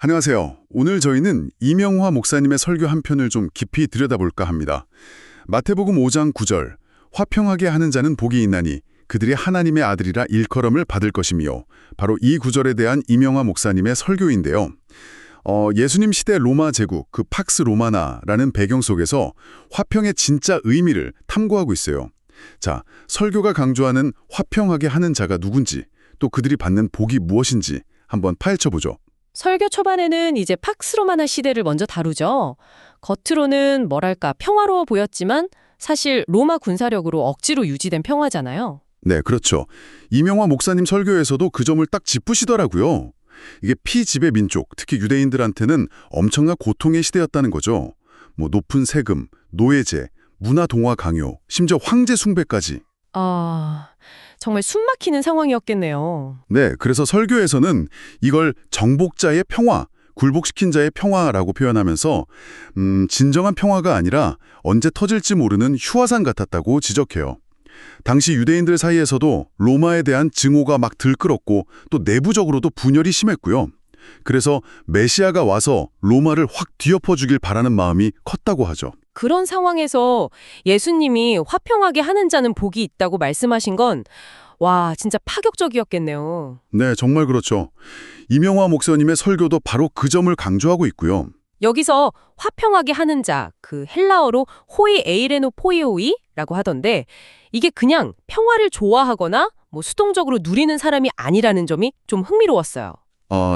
안녕하세요. 오늘 저희는 이명화 목사님의 설교 한 편을 좀 깊이 들여다볼까 합니다. 마태복음 5장 9절, 화평하게 하는 자는 복이 있나니 그들이 하나님의 아들이라 일컬음을 받을 것이며, 바로 이 구절에 대한 이명화 목사님의 설교인데요. 예수님 시대 로마 제국, 그 팍스 로마나라는 배경 속에서 화평의 진짜 의미를 탐구하고 있어요. 자, 설교가 강조하는 화평하게 하는 자가 누군지, 또 그들이 받는 복이 무엇인지 한번 파헤쳐보죠. 설교 초반에는 이제 팍스 로마나 시대를 먼저 다루죠. 겉으로는 뭐랄까 평화로워 보였지만 사실 로마 군사력으로 억지로 유지된 평화잖아요. 네, 그렇죠. 이명화 목사님 설교에서도 그 점을 딱 짚으시더라고요. 이게 피지배 민족, 특히 유대인들한테는 엄청난 고통의 시대였다는 거죠. 높은 세금, 노예제, 문화 동화 강요, 심지어 황제 숭배까지. 정말 숨막히는 상황이었겠네요. 네, 그래서 설교에서는 이걸 정복자의 평화, 굴복시킨 자의 평화라고 표현하면서 진정한 평화가 아니라 언제 터질지 모르는 휴화상 같았다고 지적해요. 당시 유대인들 사이에서도 로마에 대한 증오가 막 들끓었고 또 내부적으로도 분열이 심했고요. 그래서 메시아가 와서 로마를 확 뒤엎어주길 바라는 마음이 컸다고 하죠. 그런 상황에서 예수님이 화평하게 하는 자는 복이 있다고 말씀하신 건 와, 진짜 파격적이었겠네요. 네, 정말 그렇죠. 이명화 목사님의 설교도 바로 그 점을 강조하고 있고요. 여기서 화평하게 하는 자, 그 헬라어로 호이 에이레노 포이오이라고 하던데 이게 그냥 평화를 좋아하거나 수동적으로 누리는 사람이 아니라는 점이 좀 흥미로웠어요.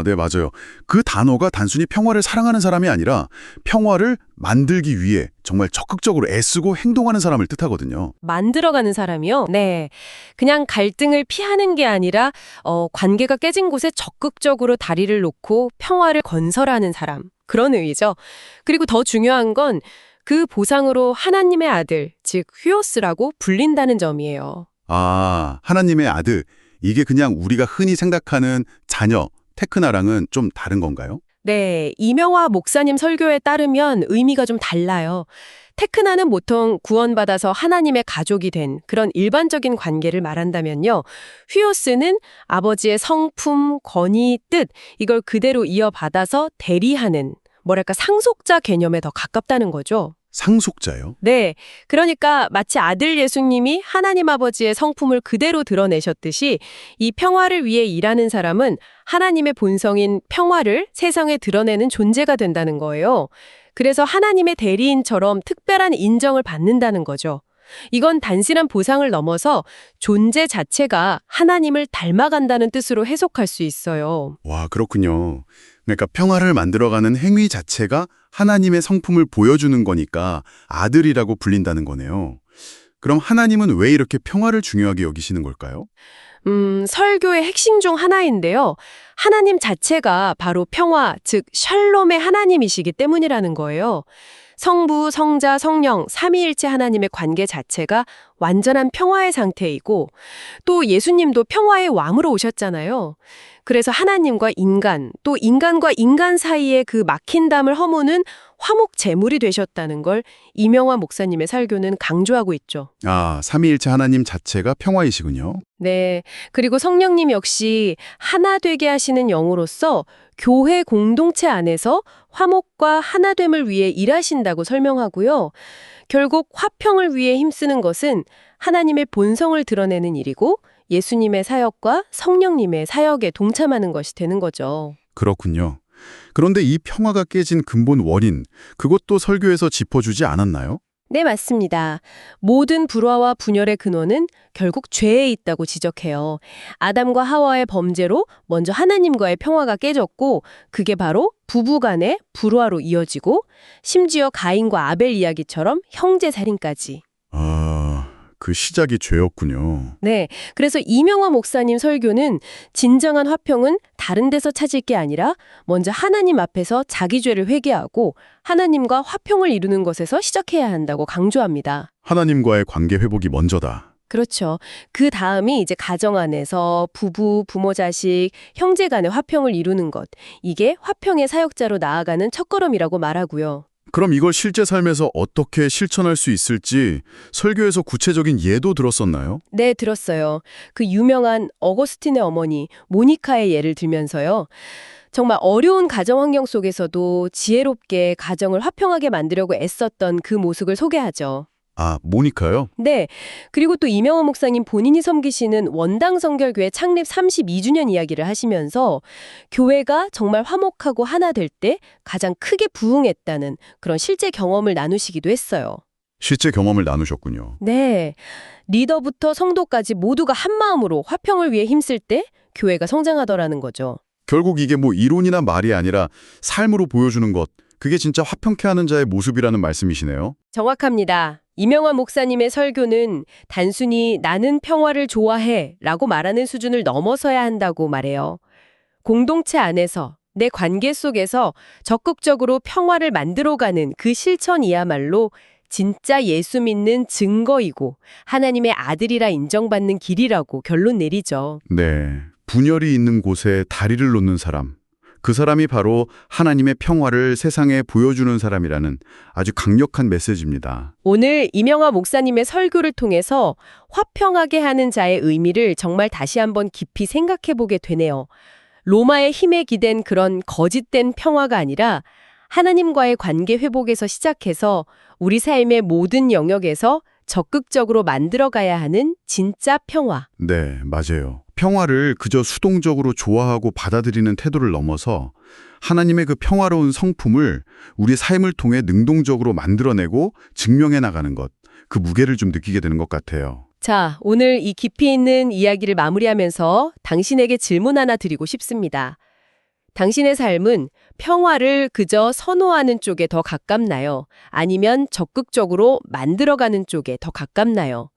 네, 맞아요. 그 단어가 단순히 평화를 사랑하는 사람이 아니라 평화를 만들기 위해 정말 적극적으로 애쓰고 행동하는 사람을 뜻하거든요. 만들어가는 사람이요? 네. 그냥 갈등을 피하는 게 아니라 관계가 깨진 곳에 적극적으로 다리를 놓고 평화를 건설하는 사람. 그런 의미죠. 그리고 더 중요한 건 그 보상으로 하나님의 아들, 즉 휴오스라고 불린다는 점이에요. 하나님의 아들. 이게 그냥 우리가 흔히 생각하는 자녀, 테크나랑은 좀 다른 건가요? 네, 이명화 목사님 설교에 따르면 의미가 좀 달라요. 테크나는 보통 구원받아서 하나님의 가족이 된 그런 일반적인 관계를 말한다면요. 휴오스는 아버지의 성품, 권위, 뜻 이걸 그대로 이어받아서 대리하는 뭐랄까 상속자 개념에 더 가깝다는 거죠. 상속자요? 네, 그러니까 마치 아들 예수님이 하나님 아버지의 성품을 그대로 드러내셨듯이 이 평화를 위해 일하는 사람은 하나님의 본성인 평화를 세상에 드러내는 존재가 된다는 거예요. 그래서 하나님의 대리인처럼 특별한 인정을 받는다는 거죠. 이건 단순한 보상을 넘어서 존재 자체가 하나님을 닮아간다는 뜻으로 해석할 수 있어요. 와, 그렇군요. 그러니까 평화를 만들어가는 행위 자체가 하나님의 성품을 보여주는 거니까 아들이라고 불린다는 거네요. 그럼 하나님은 왜 이렇게 평화를 중요하게 여기시는 걸까요? 설교의 핵심 중 하나인데요. 하나님 자체가 바로 평화, 즉 샬롬의 하나님이시기 때문이라는 거예요. 성부, 성자, 성령, 삼위일체 하나님의 관계 자체가 완전한 평화의 상태이고 또 예수님도 평화의 왕으로 오셨잖아요. 그래서 하나님과 인간, 또 인간과 인간 사이의 그 막힌담을 허무는 화목 제물이 되셨다는 걸 이명화 목사님의 설교는 강조하고 있죠. 삼위일체 하나님 자체가 평화이시군요. 네. 그리고 성령님 역시 하나 되게 하시는 영으로서 교회 공동체 안에서 화목과 하나됨을 위해 일하신다고 설명하고요. 결국 화평을 위해 힘쓰는 것은 하나님의 본성을 드러내는 일이고 예수님의 사역과 성령님의 사역에 동참하는 것이 되는 거죠. 그렇군요. 그런데 이 평화가 깨진 근본 원인, 그것도 설교에서 짚어주지 않았나요? 네, 맞습니다. 모든 불화와 분열의 근원은 결국 죄에 있다고 지적해요. 아담과 하와의 범죄로 먼저 하나님과의 평화가 깨졌고 그게 바로 부부간의 불화로 이어지고 심지어 가인과 아벨 이야기처럼 형제 살인까지. 그 시작이 죄였군요. 네, 그래서 이명화 목사님 설교는 진정한 화평은 다른 데서 찾을 게 아니라 먼저 하나님 앞에서 자기 죄를 회개하고 하나님과 화평을 이루는 것에서 시작해야 한다고 강조합니다. 하나님과의 관계 회복이 먼저다. 그렇죠. 그 다음이 이제 가정 안에서 부부, 부모, 자식, 형제 간의 화평을 이루는 것. 이게 화평의 사역자로 나아가는 첫걸음이라고 말하고요. 그럼 이걸 실제 삶에서 어떻게 실천할 수 있을지 설교에서 구체적인 예도 들었었나요? 네, 들었어요. 그 유명한 어거스틴의 어머니 모니카의 예를 들면서요. 정말 어려운 가정 환경 속에서도 지혜롭게 가정을 화평하게 만들려고 애썼던 그 모습을 소개하죠. 아, 모니카요? 네. 그리고 또 이명호 목사님 본인이 섬기시는 원당 성결교회 창립 32주년 이야기를 하시면서 교회가 정말 화목하고 하나 될 때 가장 크게 부흥했다는 그런 실제 경험을 나누시기도 했어요. 실제 경험을 나누셨군요. 네. 리더부터 성도까지 모두가 한 마음으로 화평을 위해 힘쓸 때 교회가 성장하더라는 거죠. 결국 이게 뭐 이론이나 말이 아니라 삶으로 보여주는 것, 그게 진짜 화평케 하는 자의 모습이라는 말씀이시네요. 정확합니다. 이명환 목사님의 설교는 단순히 나는 평화를 좋아해 라고 말하는 수준을 넘어서야 한다고 말해요. 공동체 안에서 내 관계 속에서 적극적으로 평화를 만들어가는 그 실천이야말로 진짜 예수 믿는 증거이고 하나님의 아들이라 인정받는 길이라고 결론 내리죠. 네. 분열이 있는 곳에 다리를 놓는 사람. 그 사람이 바로 하나님의 평화를 세상에 보여주는 사람이라는 아주 강력한 메시지입니다. 오늘 이명화 목사님의 설교를 통해서 화평하게 하는 자의 의미를 정말 다시 한번 깊이 생각해 보게 되네요. 로마의 힘에 기댄 그런 거짓된 평화가 아니라 하나님과의 관계 회복에서 시작해서 우리 삶의 모든 영역에서 적극적으로 만들어가야 하는 진짜 평화. 네, 맞아요. 평화를 그저 수동적으로 좋아하고 받아들이는 태도를 넘어서 하나님의 그 평화로운 성품을 우리 삶을 통해 능동적으로 만들어내고 증명해 나가는 것, 그 무게를 좀 느끼게 되는 것 같아요. 자, 오늘 이 깊이 있는 이야기를 마무리하면서 당신에게 질문 하나 드리고 싶습니다. 당신의 삶은 평화를 그저 선호하는 쪽에 더 가깝나요? 아니면 적극적으로 만들어가는 쪽에 더 가깝나요?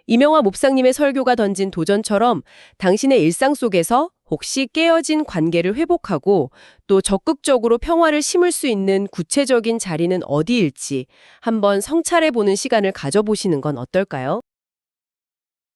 이명화 목사님의 설교가 던진 도전처럼 당신의 일상 속에서 혹시 깨어진 관계를 회복하고 또 적극적으로 평화를 심을 수 있는 구체적인 자리는 어디일지 한번 성찰해 보는 시간을 가져보시는 건 어떨까요?